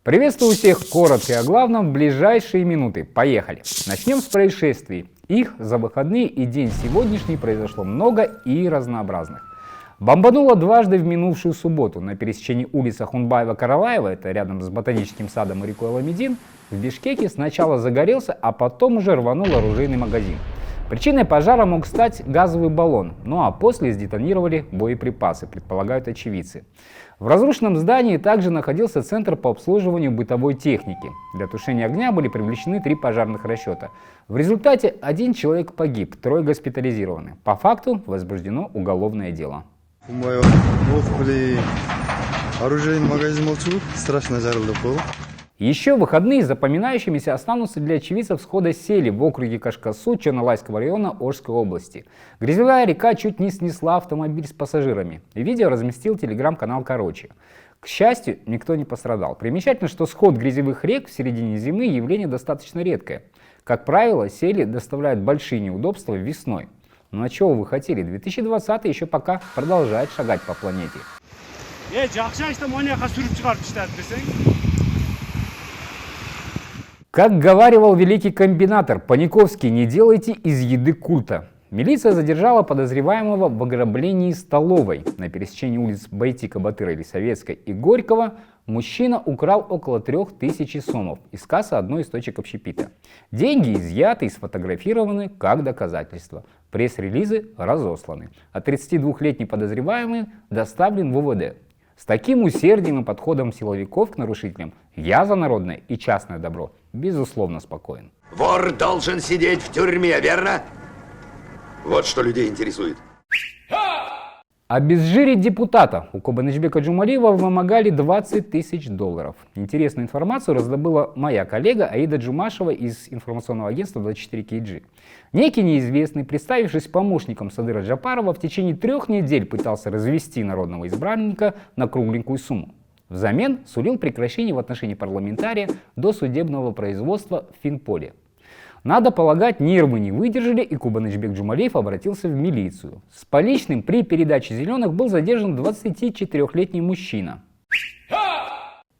Приветствую всех коротко и о главном в ближайшие минуты. Поехали! Начнем с происшествий. Их за выходные и день сегодняшний произошло много и разнообразных. Бомбануло дважды в минувшую субботу на пересечении улицы Ахунбаева-Караваева, это рядом с ботаническим садом и рекой Аламедин, в Бишкеке сначала загорелся, а потом уже рванул оружейный магазин. Причиной пожара мог стать газовый баллон, ну а после сдетонировали боеприпасы, предполагают очевидцы. В разрушенном здании также находился центр по обслуживанию бытовой техники. Для тушения огня были привлечены 3 пожарных расчета. В результате 1 человек погиб, 3 госпитализированы. По факту возбуждено уголовное дело. Оружейный магазин страшно жарил. Еще выходные запоминающимися останутся для очевидцев схода сели в округе Кашкасу Чернолайского района Орской области. Грязевая река чуть не снесла автомобиль с пассажирами. Видео разместил телеграм-канал «Короче». К счастью, никто не пострадал. Примечательно, что сход грязевых рек в середине зимы явление достаточно редкое. Как правило, сели доставляют большие неудобства весной. Ну а чего вы хотели? 2020 еще пока продолжает шагать по планете. Как говаривал великий комбинатор Паниковский, не делайте из еды культа. Милиция задержала подозреваемого в ограблении столовой. На пересечении улиц Байтика-Батыра или Советской и Горького мужчина украл около 3000 сомов из кассы одной из точек общепита. Деньги изъяты и сфотографированы как доказательство. Пресс-релизы разосланы. А 32-летний подозреваемый доставлен в УВД. С таким усердием и подходом силовиков к нарушителям я за народное и частное добро безусловно спокоен. Вор должен сидеть в тюрьме, верно? Вот что людей интересует. Обезжирить депутата. У Кубанычбека Джумалиева вымогали $20 000. Интересную информацию раздобыла моя коллега Аида Джумашева из информационного агентства 24KG. Некий неизвестный, представившись помощником Садыра Джапарова, в течение 3 недель пытался развести народного избранника на кругленькую сумму. Взамен сулил прекращение в отношении парламентария досудебного производства в Финполе. Надо полагать, нервы не выдержали, и Кубанычбек Джумалиев обратился в милицию. С поличным при передаче зеленых был задержан 24-летний мужчина.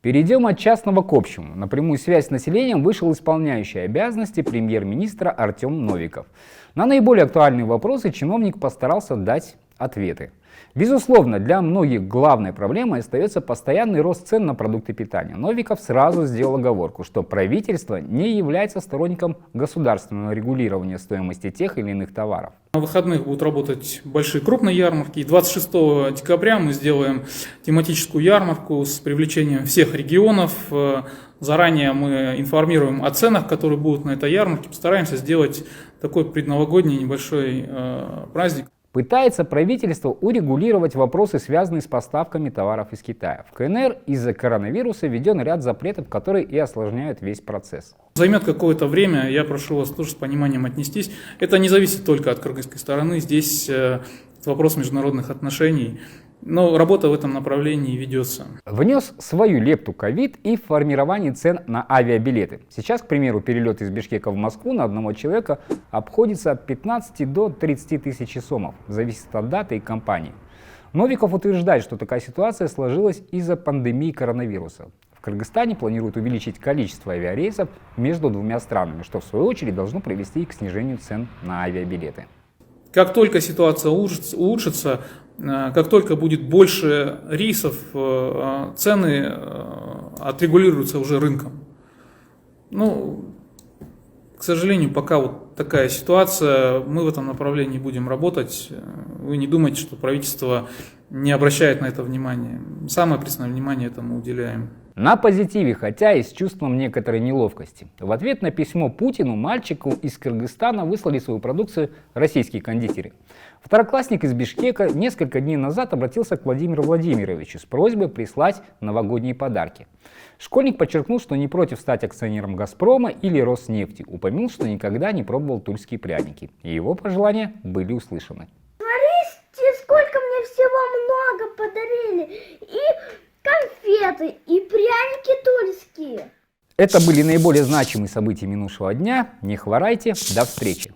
Перейдем от частного к общему. На прямую связь с населением вышел исполняющий обязанности премьер-министра Артем Новиков. На наиболее актуальные вопросы чиновник постарался дать ответы. Безусловно, для многих главной проблемой остается постоянный рост цен на продукты питания. Новиков сразу сделал оговорку, что правительство не является сторонником государственного регулирования стоимости тех или иных товаров. На выходных будут работать большие крупные ярмарки. 26 декабря мы сделаем тематическую ярмарку с привлечением всех регионов. Заранее мы информируем о ценах, которые будут на этой ярмарке. Постараемся сделать такой предновогодний небольшой праздник. Пытается правительство урегулировать вопросы, связанные с поставками товаров из Китая. В КНР из-за коронавируса введен ряд запретов, которые и осложняют весь процесс. Займет какое-то время, я прошу вас тоже с пониманием отнестись. Это не зависит только от кыргызской стороны, здесь вопрос международных отношений. Но работа в этом направлении ведется. Внес свою лепту ковид и в формирование цен на авиабилеты. Сейчас, к примеру, перелет из Бишкека в Москву на одного человека обходится от 15 до 30 тысяч сомов. Зависит от даты и компании. Новиков утверждает, что такая ситуация сложилась из-за пандемии коронавируса. В Кыргызстане планируют увеличить количество авиарейсов между 2 странами, что в свою очередь должно привести к снижению цен на авиабилеты. Как только ситуация улучшится, как только будет больше рейсов, цены отрегулируются уже рынком. Ну, к сожалению, пока вот такая ситуация, мы в этом направлении будем работать. Вы не думайте, что правительство не обращает на это внимания. Самое пристальное внимание этому уделяем. На позитиве, хотя и с чувством некоторой неловкости. В ответ на письмо Путину мальчику из Кыргызстана выслали свою продукцию российские кондитеры. Второклассник из Бишкека несколько дней назад обратился к Владимиру Владимировичу с просьбой прислать новогодние подарки. Школьник подчеркнул, что не против стать акционером «Газпрома» или «Роснефти». Упомянул, что никогда не пробовал тульские пряники. И его пожелания были услышаны. Смотрите, сколько мне всего много подарили. И конфеты, и пряники тульские. Это были наиболее значимые события минувшего дня. Не хворайте. До встречи.